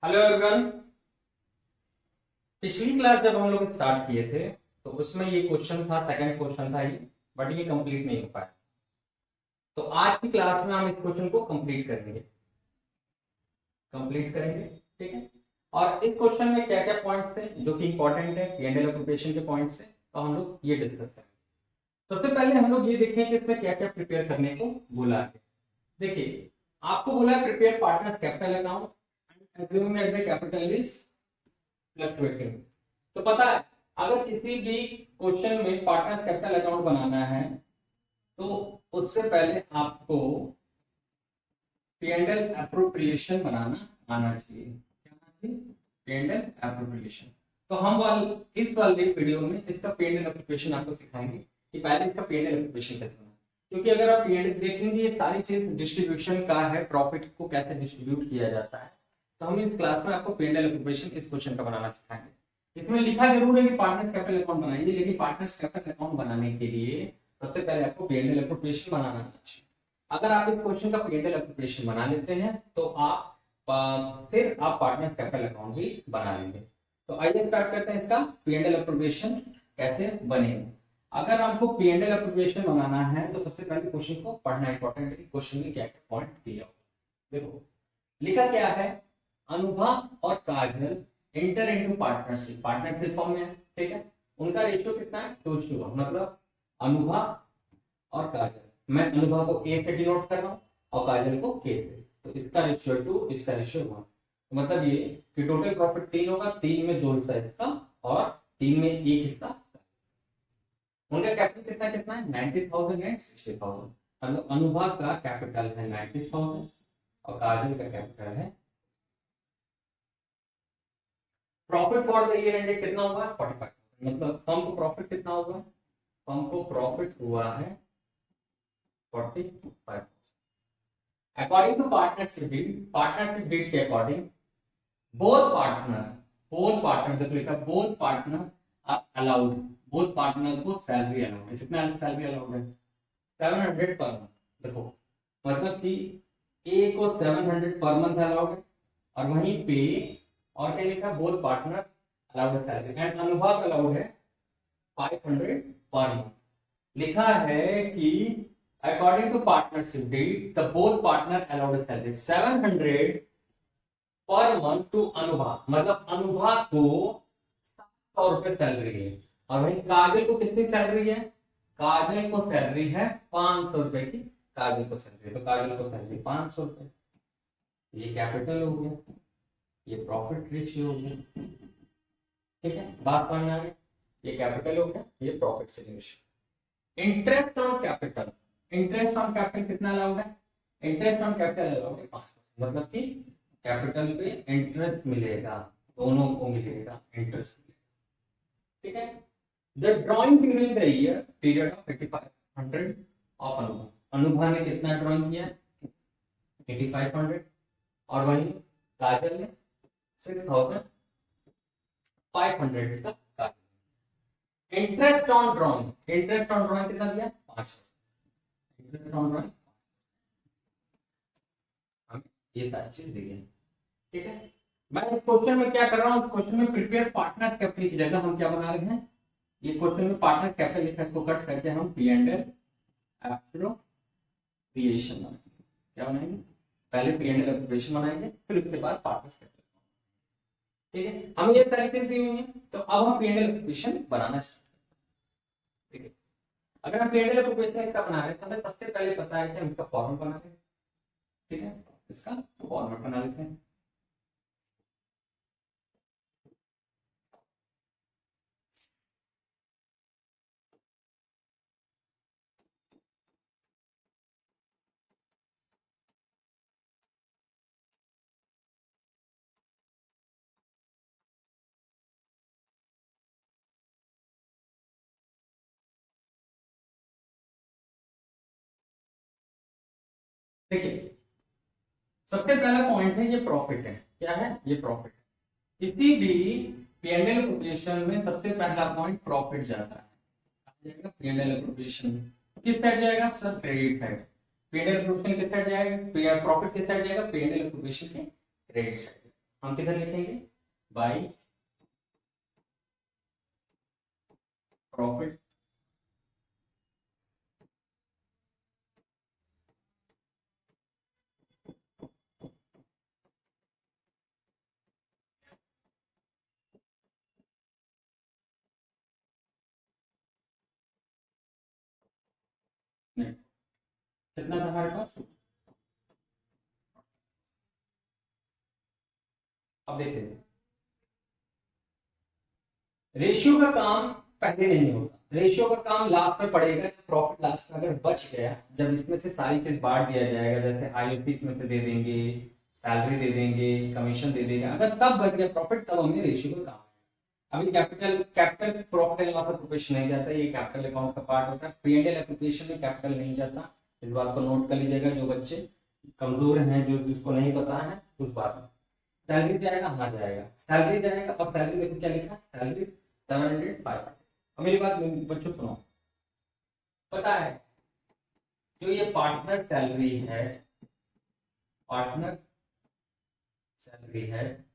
Hello everyone. पिछली class जब हम लोग स्टार्ट किए थे तो उसमें ये क्वेश्चन था, सेकंड क्वेश्चन था ये, बट ये कंप्लीट नहीं हो पाया। तो आज की क्लास में हम इस क्वेश्चन को कंप्लीट करेंगे। ठीक है। और इस क्वेश्चन में क्या क्या पॉइंट्स थे जो कि इंपॉर्टेंट है पीएनएल प्रिपरेशन के पॉइंट्स से, तो हम लोग ये डिस्कस करेंगे। सबसे पहले हम लोग ये देखें कि इसमें क्या क्या प्रिपेयर करने को बोला है। देखिए, आपको बोला है prepare partners capital account and assuming that the capital is fluctuating. तो पता है, अगर किसी भी क्वेश्चन में पार्टनर्स कैपिटल अकाउंट बनाना है तो उससे पहले आपको पीएनएल एप्रोप्रिएशन बनाना आना चाहिए। क्या आना चाहिए? PNL appropriation. तो इस वाले वीडियो में इसका पीएनएल एप्रोप्रिएशन आपको सिखाएंगे कि पहले इसका पीएनएल एप्रोप्रिएशन कैसे बनाना। क्योंकि अगर आप पीएनएल देखेंगे, ये सारी चीज डिस्ट्रीब्यूशन का है, प्रॉफिट को कैसे डिस्ट्रीब्यूट किया जाता है। तो हम इस क्लास में आपको पीएनएल एप्रोप्रिएशन इस क्वेश्चन का बनाना सिखाएंगे। इसमें लिखा जरूर है कि पार्टनर्स कैपिटल अकाउंट बनाएंगे, लेकिन पार्टनर्स कैपिटल अकाउंट बनाने के लिए सबसे पहले आपको पीएनएल एप्रोप्रिएशन बनाना चाहिए। अगर आप इस क्वेश्चन का पीएनएल एप्रोप्रिएशन बना लेते हैं तो फिर आप पार्टनर्स कैपिटल अकाउंट भी बना लेंगे। तो आइए स्टार्ट करते हैं इसका पीएनएल एप्रोप्रिएशन कैसे बनेगा। अगर आपको पीएनएल एप्रोप्रिएशन बनाना है तो सबसे पहले क्वेश्चन को पढ़ना इंपॉर्टेंट है। क्वेश्चन में क्या क्या पॉइंट दिया होगा, देखो लिखा क्या है। अनुभा और काजल एंटर इनटू पार्टनरशिप फॉर्म में है। ठीक है। उनका रेशियो कितना है? 2:1। मतलब अनुभा और काजल, मैं अनुभा को ए से डिनोट कर रहा हूँ और काजल को के से। तो इसका रेशियो 2, इसका रेशियो 1। तो मतलब ये कि टोटल प्रॉफिट 3 होगा, 3 में 2 हिस्सा इसका और 3 में 1 हिस्सा। उनका कैपिटल कितना कितना है? 90,000 एंड 60,000। मतलब अनुभा का कैपिटल है 90,000 और काजल का कैपिटल है। Profit for the year ended कितना होगा? 45,000। मतलब फर्म को प्रॉफिट कितना होगा? फर्म को प्रॉफिट हुआ है 45,000। अकॉर्डिंग टू पार्टनरशिप डीड के अकॉर्डिंग बोथ पार्टनर देखो लिखा, both partner are allowed, both partner को सैलरी अलाउड है। कितना सैलरी अलाउड है? 700 पर मंथ। देखो मतलब कि ए को 700 पर मंथ अलाउड है और वहीं पे और क्या लिखा? Both partner allowed salary and Anubhav allowed है 500 पर मंथ। लिखा है कि according to partnership deed the both partner allowed salary 700 per month to Anubha. मतलब अनुभा को 700 रुपए सैलरी है और वहीं काजल को कितनी सैलरी है? काजल को सैलरी है 500 रुपए की। काजल को सैलरी, तो काजल को सैलरी 500 रुपए। ये कैपिटल हो गया, ये प्रॉफिट रेशियो हो गया। ठीक है, बात समझ आ गई। ये कैपिटल हो गया, ये प्रॉफिट से रेशियो। इंटरेस्ट ऑन कैपिटल कितना अलाउड है? इंटरेस्ट ऑन कैपिटल अलाउड है 5%। मतलब कि कैपिटल पे इंटरेस्ट मिलेगा, दोनों को मिलेगा इंटरेस्ट मिलेगा। ठीक है। The drawing during the year period of 8500 of Anubha ने कितना ड्रॉइंग किया? 8500 और वही काजल ने 6500 का। इंटरेस्ट ऑन ड्रॉइंग कितना दिया? 500। इंटरेस्ट ऑन ड्रॉइंग ये सारी चीज दी है। ठीक है। मैं इस क्वेश्चन में क्या कर रहा हूँ, इस क्वेश्चन में प्रिपेयर पार्टनर्स कैपिटल की जगह हम क्या बना रहे हैं? ये क्वेश्चन में पार्टनर्स कैपिटल लिखा है, इसको कट करके हम पीएनएल एप्रोप्रिएशन बनाएंगे। क्या बनाएंगे? पहले पीएनएल एप्रोप्रिएशन बनाएंगे, फिर उसके बाद पार्टनर्स कैपिटल। ठीक है, हम ये सारी चीज दी हुई है। तो अब हम पीएनएल एप्रोप्रिएशन बनाना स्टार्ट। ठीक है। अगर हम पीएनएल एप्रोप्रिएशन इसका बना रहे हैं तो हमें सबसे पहले पता है कि हम इसका फॉर्मेट बना लें। ठीक है, इसका फॉर्मेट बना लेते हैं। देखिए, सबसे पहला पॉइंट है, ये प्रॉफिट है। क्या है? ये प्रॉफिट है। किसी भी पीएनएल एप्रोप्रिएशन में सबसे पहला पॉइंट प्रॉफिट जाता है। पीएनएल एप्रोप्रिएशन किस साइड जाएगा? Sir credit side. PNL appropriation किस साइड जाएगा? प्रॉफिट किस साइड जाएगा? पीएनएल एप्रोप्रिएशन के क्रेडिट साइड। हम किधर लिखेंगे, बाई प्रॉफिट नेट। कितना था हमारे पास, अब देखिए रेशियो का काम पहले नहीं होता, रेशियो का काम लास्ट में पड़ेगा जब प्रॉफिट लास्ट में अगर बच गया, जब इसमें से सारी चीज बांट दिया जाएगा, जैसे आईओपी इसमें से दे देंगे, सैलरी दे देंगे, कमीशन दे देंगे, अगर तब बच गया प्रॉफिट तब हमें रेशियो का काम है। अभी capital capital profit and loss appropriation नहीं जाता, ये कैपिटल अकाउंट का पार्ट होता है, पी&एल एप्रोप्रिएशन में कैपिटल नहीं जाता, इस बात को नोट कर लीजिएगा जो बच्चे कमजोर हैं, जो जिसको नहीं पता है उस बात में। सैलरी जाएगा, हाँ जाएगा, सैलरी जाएगा, और सैलरी देखो क्या लिखा है, सैलरी 700 500। अब मेरी बात बच्चों सुनो, पता है जो ये पार्टनर सैलरी है, पार्टनर सैलरी है,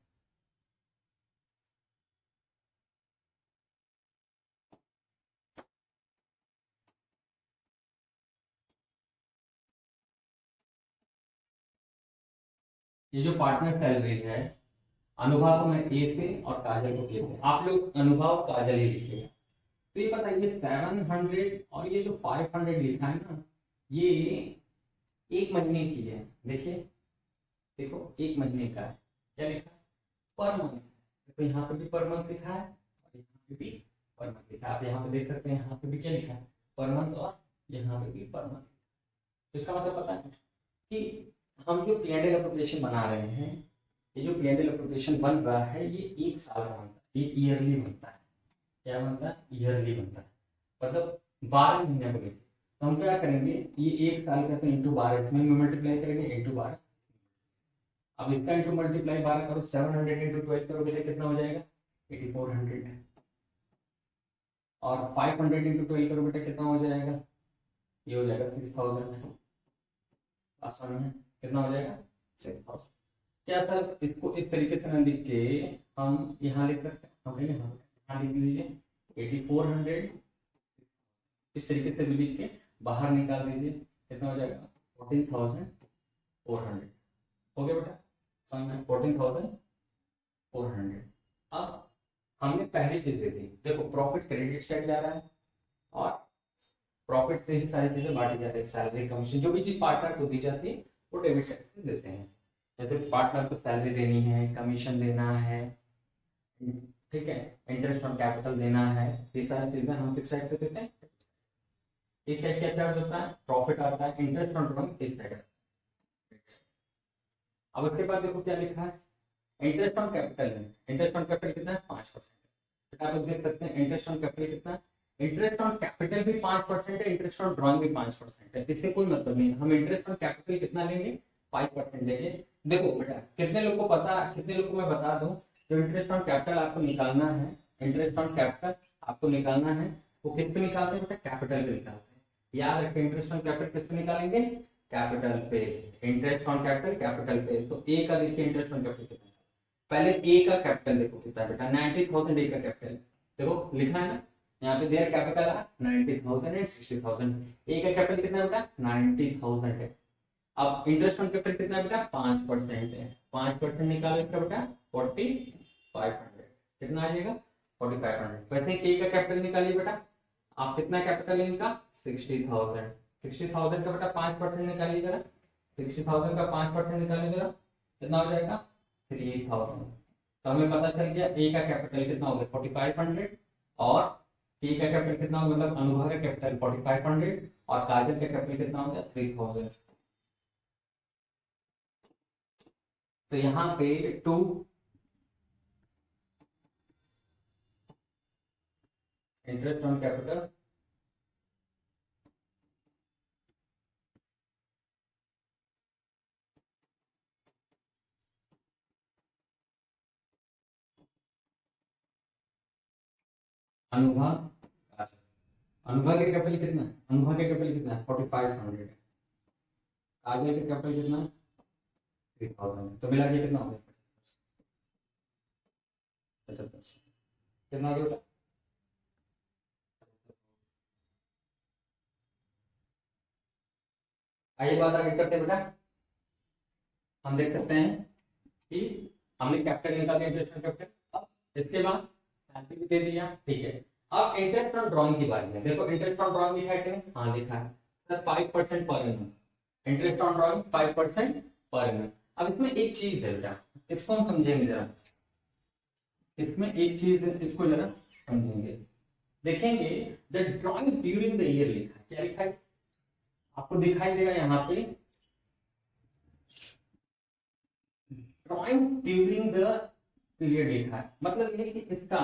ये जो पार्टनर सैलरी है, अनुभव को मैं ए से और काजल को के से, आप लोग अनुभव काजल ही लिखिएगा। तो ये पता है ये 700 और ये जो 500 लिखा है ना, ये एक महीने की है, देखिए देखो एक महीने का है, क्या लिखा है, पर मंथ। देखो यहाँ पे भी पर मंथ लिखा है और यहाँ पे भी पर मंथ लिखा है, आप यहाँ पे देख सकते हैं, यहाँ पे भी क्या लिखा है, पर मंथ, और यहाँ पे भी पर मंथ। तो इसका मतलब पता है कि हम जो पी&एल एप्रोप्रिएशन बना रहे हैं, ये जो पी&एल एप्रोप्रिएशन बन रहा है ये एक साल का बनता है, ये ईयरली बनता है, क्या बनता है, ईयरली बनता है, मतलब 12 महीने को लेकर। तो हम क्या करेंगे, ये एक साल का तो इंटू 12 इसमें मल्टीप्लाई करेंगे इंटू 12। अब इसका इंटू मल्टीप्लाई 12 करो, 700 इंटू 12 करोगे तो कितना हो जाएगा 8400, और 500 इंटू 12 करोगे तो कितना हो जाएगा, ये हो जाएगा 6000। आसान है, कितना हो जाएगा 6000। क्या सर इसको इस तरीके से न लिख के हम यहाँ लिख सकते हैं, हम यहाँ लिख लीजिए 8400, इस तरीके से भी लिख के बाहर निकाल दीजिए, कितना हो जाएगा 14400। हो गया बेटा, समझ में, 14400। अब हमने पहली चीज दे दी, देखो प्रॉफिट क्रेडिट साइड जा रहा है और प्रॉफिट से ही सारी चीजें बांटी जा रही है, सैलरी कमीशन जो भी चीज पार्टनर को दी जाती है वो डेबिट साइड से देते हैं। जैसे पार्टनर को सैलरी देनी है, कमीशन देना है, ठीक है, इंटरेस्ट ऑन कैपिटल देना है, ये सारी चीजें हम किस साइड से देते हैं, इस साइड क्या चार्ज होता है, प्रॉफिट आता है, इंटरेस्ट ऑन ड्रॉइंग इस साइड। अब उसके बाद देखो क्या लिखा है, इंटरेस्ट ऑन कैपिटल है, इंटरेस्ट ऑन कैपिटल कितना है 5%। आप लोग देख सकते हैं इंटरेस्ट ऑन कैपिटल कितना, इंटरेस्ट ऑन कैपिटल भी 5% है, इंटरेस्ट ऑन ड्रॉइंग भी 5% है, इससे कोई मतलब नहीं है। हम इंटरेस्ट ऑन कैपिटल कितना लेंगे 5% लेंगे। देखो बेटा कितने लोग को पता, कितने लोग को मैं बता दूं, जो इंटरेस्ट ऑन कैपिटल आपको निकालना है, इंटरेस्ट ऑन कैपिटल आपको निकालना है, वो किस पे निकालते हैं बेटा, कैपिटल पे निकालते हैं। याद रखें इंटरेस्ट ऑन कैपिटल किस पे निकालेंगे, कैपिटल पे, इंटरेस्ट ऑन कैपिटल कैपिटल पे। तो ए का देखिए इंटरेस्ट ऑन कैपिटल कितना, पहले ए का कैपिटल देखो कितना बेटा 90000, ए का कैपिटल देखो लिखा है ना यहाँ पे, देयर कैपिटल है 90000 एंड 60000, ए का कैपिटल कितना है बेटा 90000 है। अब इंटरेस्ट ऑन कैपिटल कितना है बेटा 5% है, 5% निकालो इसका बेटा 4500, कितना आ जाएगा 4500। वैसे ए का कैपिटल निकालिए बेटा, आप कितना कैपिटल है इनका 60000, 60000 का बेटा 5% निकालिए जरा, 60000 का 5% निकालिए जरा, कितना हो जाएगा 3000। तो हमें पता चल गया ए का कैपिटल कितना हो गया 4500, और ए का कैपिटल कितना हो गया, मतलब अनुभव का कैपिटल 4500 और काजल का कैपिटल कितना हो गया 3000। तो यहाँ पे 2 इंटरेस्ट ऑन कैपिटल अनुभव, अनुभव के कैपिटल कितना है, अनुभव के कैपिटल कितना है 4500, काजल के कैपिटल कितना है 3000, तो मिला के कितना हो गया 75 कितना हो गया बेटा? आइए बात आगे करते हैं बेटा। हम देख सकते हैं कि हमने कैपिटल निकाल दिया, इंटरेस्ट ऑन कैपिटल। अब इसके बाद सैलरी भी दे दिया, ठीक है। अब इंटरेस्ट ऑन ड्रॉइंग की बात है। देखो इंटरेस्ट ऑन ड्रॉइंग लिखा है कि नहीं? हाँ लिखा है sir, 5% per annum. Interest on drawing 5% per annum. अब इसमें एक चीज है बेटा, इसको हम समझेंगे जरा। इसमें एक चीज है, इसको जरा समझेंगे। देखेंगे the drawing during the year लिखा है, क्या लिखा है? आपको दिखाई देगा यहाँ पे ड्रॉइंग ड्यूरिंग द पीरियड लिखा है। मतलब ये कि इसका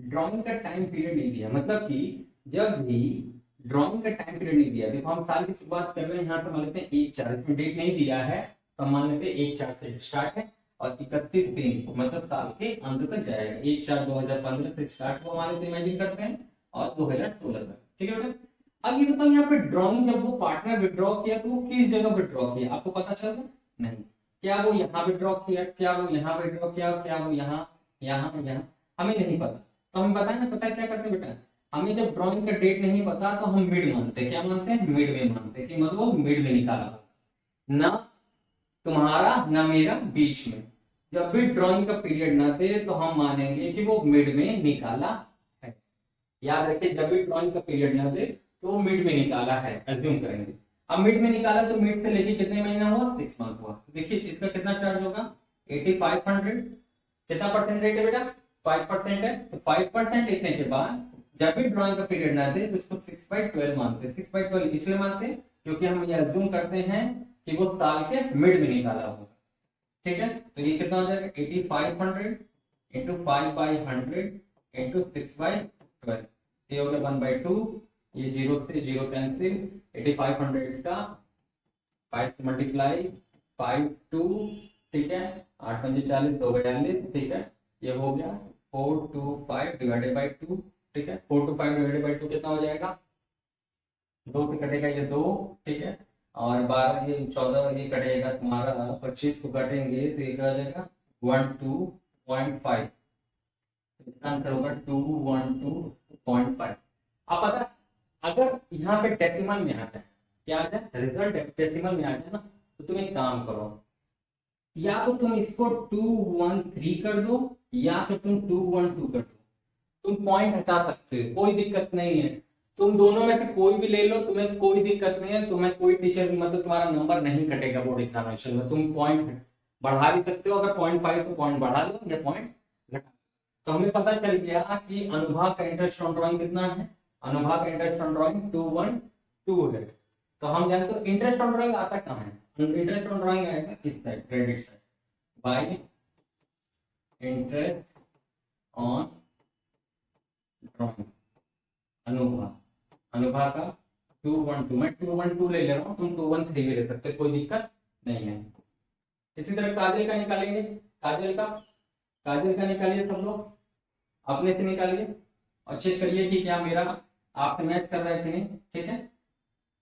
ड्राइंग का टाइम पीरियड नहीं दिया। मतलब कि जब भी ड्राइंग का टाइम पीरियड नहीं दिया, देखो हम साल की शुरुआत कर रहे हैं, यहाँ से मान लेते हैं 1/4, इसमें डेट नहीं दिया है तो हम मान लेते हैं 1/4 से स्टार्ट है और 31/3 मतलब साल के अंत तक जाएगा। 1/4/2015 से स्टार्ट हुआ मान लेते, इमेजिन करते हैं, और 2016 तक, ठीक है बेटा। अब ये बताओ यहाँ पे ड्रॉइंग जब वो पार्टनर विड्रॉ किया तो वो किस जगह विड्रॉ किया, आपको पता चल रहा? नहीं। क्या वो यहाँ विड्रॉ किया, क्या वो यहाँ विड्रॉ किया, क्या वो यहाँ यहाँ हमें नहीं पता। तो हमें पता है ना, पता है क्या करते बेटा, हमें जब ड्राइंग का डेट नहीं पता तो हम मिड मानते हैं। क्या मानते हैं? मिड में मानते हैं कि मतलब वो मिड में निकाला, ना तुम्हारा ना मेरा बीच में। जब भी ड्राइंग का पीरियड ना दे तो हम मानेंगे कि वो मिड में निकाला है। याद रखिए, जब भी ड्राइंग का पीरियड ना दे तो वो मिड में निकाला है, एज्यूम करेंगे। अब मिड में निकाला तो मिड से लेके कितने महीना हुआ? 6 मंथ हुआ। देखिए इसका कितना चार्ज होगा? 8500। कितना परसेंट रेट है बेटा? 5% है। तो 5% लिखने के बाद जब भी ड्राइंग का पीरियड ना दे तो इसको 6/12 मानते हैं। 6/12 इसलिए मानते हैं क्योंकि हम ये अज्यूम करते हैं कि वो साल के मिड में निकाला होगा, ठीक है। तो ये कितना हो जाएगा? 8500 इंटू 5/100 इंटू 6/12, ये हो गया 1/2। ये 0 से 0 कैंसिल, 8500 का 5 से मल्टीप्लाई 5 2, ठीक है, 8 5 40, 2 42, ठीक है। ये हो गया 425 डिवाइडेड बाई 2, ठीक है। 425 डिवाइडेड बाई 2 कितना हो जाएगा? 2 से कटेगा ये 2, ठीक है, और 12 ये 14 ये कटेगा तुम्हारा, 25 को काटेंगे तो ये क्या हो जाएगा? 112.5। इसका आंसर होगा 212.5। आप पता अगर यहाँ पे डेसिमल में आ जाए, क्या आ जाए? रिजल्ट डेसिमल में आ जाए ना, तो तुम एक काम करो, या तो तुम इसको 213 कर दो या तो तुम 212 कर दो। तुम पॉइंट हटा सकते हो, कोई दिक्कत नहीं है। तुम दोनों में से कोई भी ले लो, तुम्हें कोई दिक्कत नहीं है। तुम्हें कोई टीचर मतलब तुम्हारा नंबर नहीं कटेगा बोर्ड एग्जामिनेशन में। तुम पॉइंट बढ़ा भी सकते हो, अगर 0.5 तो पॉइंट बढ़ा लो या पॉइंट घटा। तो हमें पता चल गया कि अनुभाग का इंटरेस्ट ऑन ड्राइंग कितना है? अनुभाग का इंटरेस्ट ऑन ड्राइंग 212 है। तो हम जानते हो इंटरेस्ट ऑन ड्राइंग आता कहाँ है? इंटरेस्ट ऑन ड्राइंग आएगा इस side, credit side, bye interest on drawing. अनुभाग का 212, मैं 212 ले रहा हूँ, तुम 213 भी ले सकते हो, कोई दिक्कत नहीं है। इसी तरह काजल का निकालेंगे, काजल का निकालिए सब लोग, अपने से निकालिए और चेक करिए कि क्या मेरा आपसे मैच कर रहा है कि नहीं, ठीक है।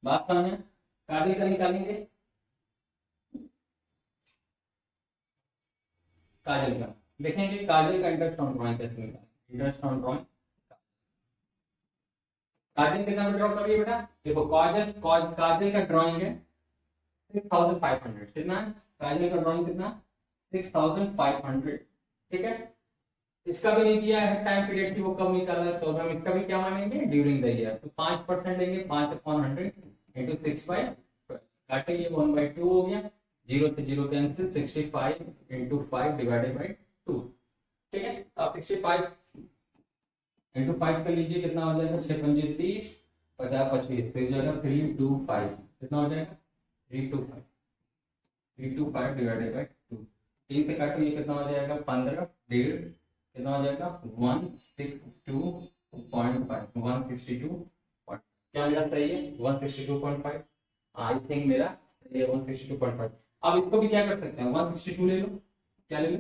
बात समझ में? काजल का निकालेंगे, काजल का देखेंगे, काजल का इंटरेस्ट ऑन ड्राइंग कैसे निकालेंगे। इंटरेस्ट ऑन ड्राइंग काजल कितना ड्रॉ करिए बेटा? देखो काजल का ड्राइंग है 6500, कितना है काजल का ड्राइंग? कितना? 6500, ठीक है। इसका भी नहीं दिया है टाइम पीरियड की वो कब निकाला है, तो हम इसका भी क्या मानेंगे? During the year. तो 5% लेंगे, 5/100 इंटू 6/12, काटे ये 1/2 हो गया, 0 से 0 कैंसिल, 65 इंटू 5 डिवाइडेड बाई 2, ठीक है। अब 65 इंटू 5 कर लीजिए, कितना हो जाएगा? 6 पंजे 30, 50 25, फिर जाएगा 325, कितना हो जाएगा? 325 डिवाइडेड बाई 2, 3 से काटो, ये कितना हो जाएगा? 15, डेढ़, कितना हो जाएगा? 162.5, 162, क्या मेरा सही है? 162.5, आई थिंक मेरा सही है 162.5। अब इसको भी क्या कर सकते हैं? 162 ले लो, क्या ले लो?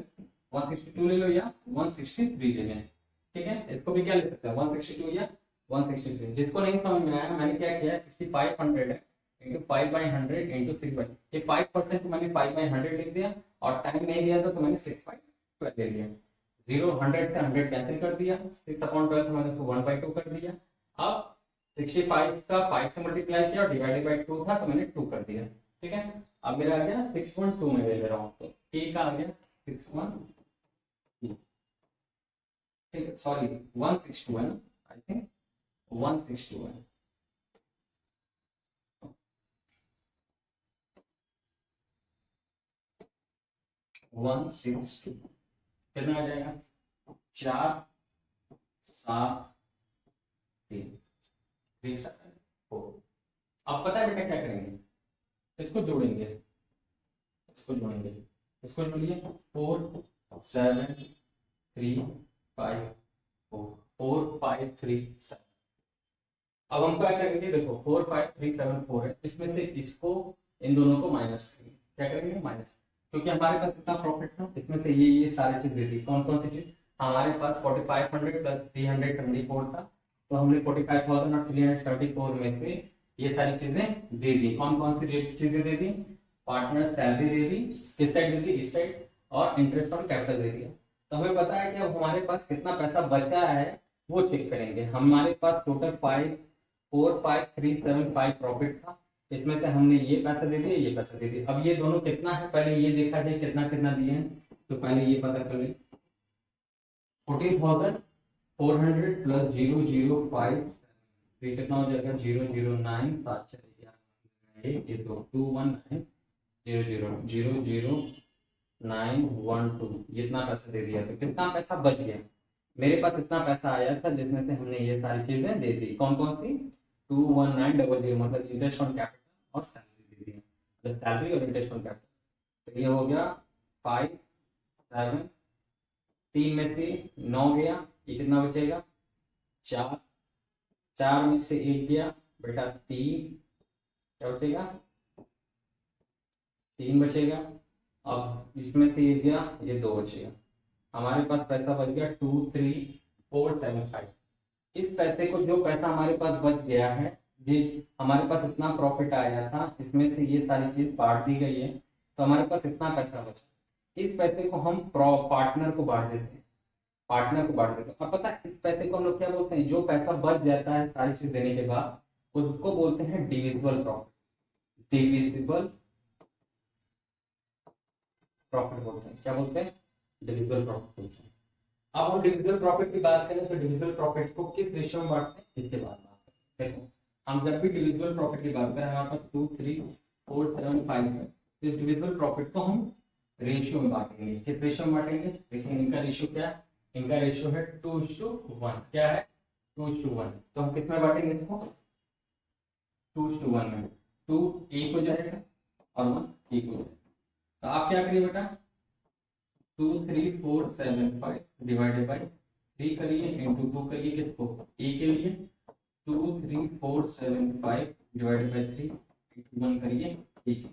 162 ले लो या 163 ले लें, ठीक है। इसको भी क्या ले सकते हैं? 162 या 163। जिसको नहीं समझ में आया, मैंने क्या किया है, 6500 है इंटू 5/100 इंटू 6/, ये 5% मैंने 5/100 लिख दिया और टाइम नहीं लिया था तो मैंने 6/12 ले लिया। 0 100 से 100 कैंसिल कर दिया, 6/12 मैंने उसको 1/2 कर दिया। अब 65 का 5 से मल्टीप्लाई किया और डिवाइडेड बाई 2 था तो मैंने 2 कर दिया। ठीक है, अब मेरा आ गया 612 में ले रहा हूँ तो k का आ गया 61, ठीक है, सॉरी 162 है ना, आई थिंक 162 है। कितना आ जाएगा, 4 7 3 3 7 4। अब पता है बेटा क्या करेंगे, इसको जोड़ेंगे, इसको जोड़ेंगे, इसको जोड़िए 4 7 3 5 4 4 5 3 7। अब हम क्या करेंगे, देखो 4 5 3 7 4 है, इसमें से इसको इन दोनों को माइनस करेंगे। क्या करेंगे, माइनस, क्योंकि हमारे पास कितना प्रॉफिट था, इसमें से ये सारी चीज दे दी। कौन कौन सी चीज, हमारे पास 4500 प्लस 374 था, तो हमने 45,000 और 374 में से ये सारी चीजें दे दी। कौन कौन सी चीजें दे दी, पार्टनर सैलरी दे दी, किस साइड दे दी, इस साइड, और इंटरेस्ट ऑन कैपिटल दे दिया। तो हमें पता है कि अब हमारे पास कितना पैसा बचा है वो चेक करेंगे। हमारे पास टोटल 45375 प्रॉफिट था, इसमें से हमने ये पैसा दे दिया, ये पैसा दे दिया। अब ये दोनों कितना है, पहले ये देखा जाए कितना कितना दिए हैं, तो पहले ये पता कर ले। 14,400 प्लस 005, ये कितना हो जाएगा, 009 7 4 ये तो 219 00912, इतना पैसा दे दिया। तो कितना पैसा बच गया, मेरे पास इतना पैसा आया था जिसमें से हमने ये सारी चीजें दे दी। कौन कौन सी, 21900, मतलब इंटरेस्ट ऑन कैपिटल और सैलरी दे दी, तो सैलरी और इंटरेस्ट ऑन कैपिटल। तो ये हो गया 5 7, 3 में से 9 गया, ये कितना बचेगा, 4 4 में से 1 गया बेटा 3, क्या बचेगा, 3 बचेगा। अब इसमें से ये गया, ये 2 बचेगा, हमारे पास पैसा बच गया 23475। इस पैसे को, जो पैसा हमारे पास बच गया है, ये हमारे पास इतना प्रॉफिट आया था, इसमें से ये सारी चीज बांट दी गई है, तो हमारे पास इतना पैसा बचा। इस पैसे को हम पार्टनर को बांट देते हैं, पार्टनर को बांट देते हैं। अब पता है इस पैसे को हम लोग क्या बोलते हैं, जो पैसा बच जाता है सारी चीज देने के बाद, उसको बोलते हैं डिविजिबल प्रॉफिट। डिविजिबल प्रॉफिट बोलते हैं, क्या बोलते हैं, डिविजिबल प्रॉफिट बोलते हैं। अब हम डिविजिबल प्रॉफिट की बात करें तो डिविजिबल प्रॉफिट को किस रेशियो में बांटते हैं, इसके बाद बात करें। देखो, हम जब भी डिविजिबल प्रॉफिट की बात करें, हमारे पास 2 3 4 7 5 है, इस डिविजिबल प्रॉफिट को हम रेशियो में बांटेंगे। किस रेशियो में बांटेंगे, देखिए इनका रेशियो क्या है, इनका रेशियो है 2:1। क्या है, 2:1। तो हम किस में बांटेंगे इसको, 2:1 में। 2 1 हो जाएगा और 1 1 हो जाएगा। तो आप क्या करिए बेटा, 23475 डिवाइडेड बाई 3 करिए, इंटू 2 करिए, किसको, ए के लिए। 23475 डिवाइडेड बाई 3 इंटू 1 करिए, ए के।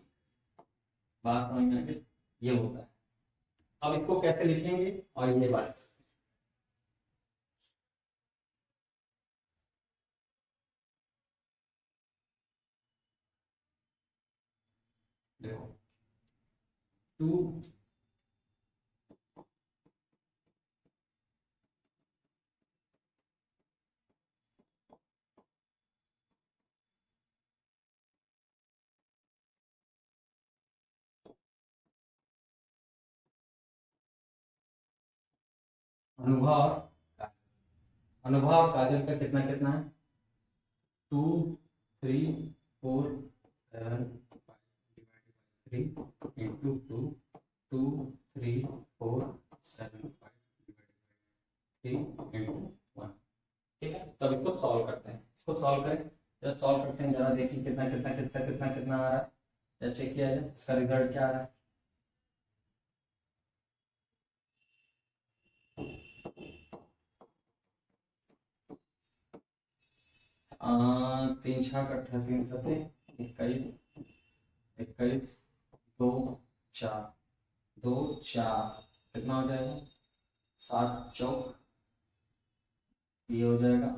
बात समझ में आ गई, ये होता है। अब इसको कैसे लिखेंगे, और ये बात देखो, 2 अनुभव और अनुभव और काजल का कितना कितना है, 2 3 4 7 3 इंटू 2 2 3 4 7 5 3 इंटू 1। ठीक है, तब इसको सॉल्व करते हैं, इसको सॉल्व करें, जब सॉल्व करते हैं जरा देखिए कितना कितना कितना कितना कितना आ रहा है, या चेक किया जाए इसका रिजल्ट क्या आ रहा है। 3 6 18 3 7 21 21 2 4 2 4 कितना हो जाएगा, 7 चौक, ये हो जाएगा,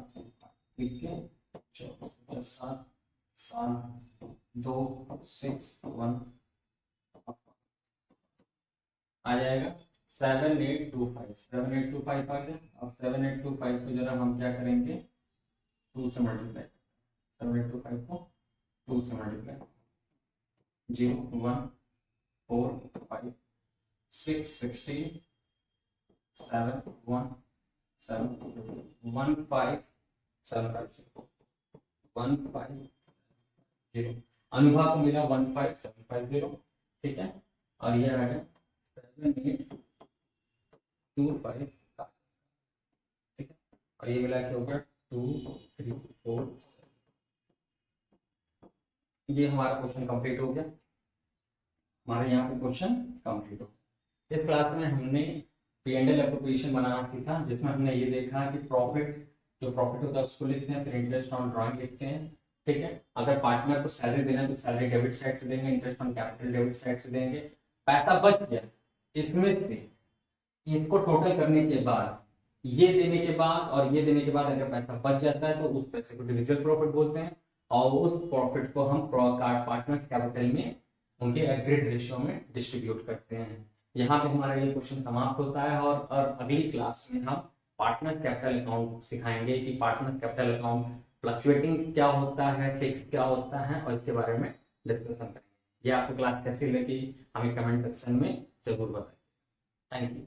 ठीक है, 7 7 2 6 1 आ जाएगा 7825 आ गया। अब 7825 को जरा हम क्या करेंगे, 2 से मल्टीप्लाई, 7825 को 2 से मल्टीप्लाई, 0 1 4 5 6 16 7 1 7 1 5 7 5 1 5 0। अनुभा को मिला 15750, ठीक है। और ये आ गया 7825, ठीक है। और ये मिला क्या हो गया 2 3 4 7। ये हमारा क्वेश्चन कंप्लीट हो गया, हमारे यहाँ पे क्वेश्चन कंप्लीट हो गया। इस क्लास में हमने P&L एप्रोप्रिएशन बनाना सीखा, जिसमें हमने ये देखा कि प्रॉफिट, जो प्रॉफिट होता है उसको लिखते हैं, फिर इंटरेस्ट ऑन ड्रॉइंग लिखते हैं, ठीक है। अगर पार्टनर को सैलरी देना है तो सैलरी डेबिट साइड से देंगे, interest on capital debit side से देंगे। पैसा बच गया, इसमें से इसको टोटल करने के बाद, ये देने के बाद और ये देने के बाद अगर पैसा बच जाता है तो उस पैसे को डिविजिबल प्रॉफिट बोलते हैं, और उस प्रॉफिट को हम पार्टनर्स कैपिटल में उनके एग्रीड रेशियो में डिस्ट्रीब्यूट करते हैं। यहाँ पे हमारा ये क्वेश्चन समाप्त होता है, और अगली क्लास में हम पार्टनर्स कैपिटल अकाउंट सिखाएंगे कि पार्टनर्स कैपिटल अकाउंट फ्लक्चुएटिंग क्या होता है, फिक्स क्या होता है, और इसके बारे में डिस्कशन करेंगे। ये आपको क्लास कैसी लगी हमें कमेंट सेक्शन में जरूर बताएं। Thank you.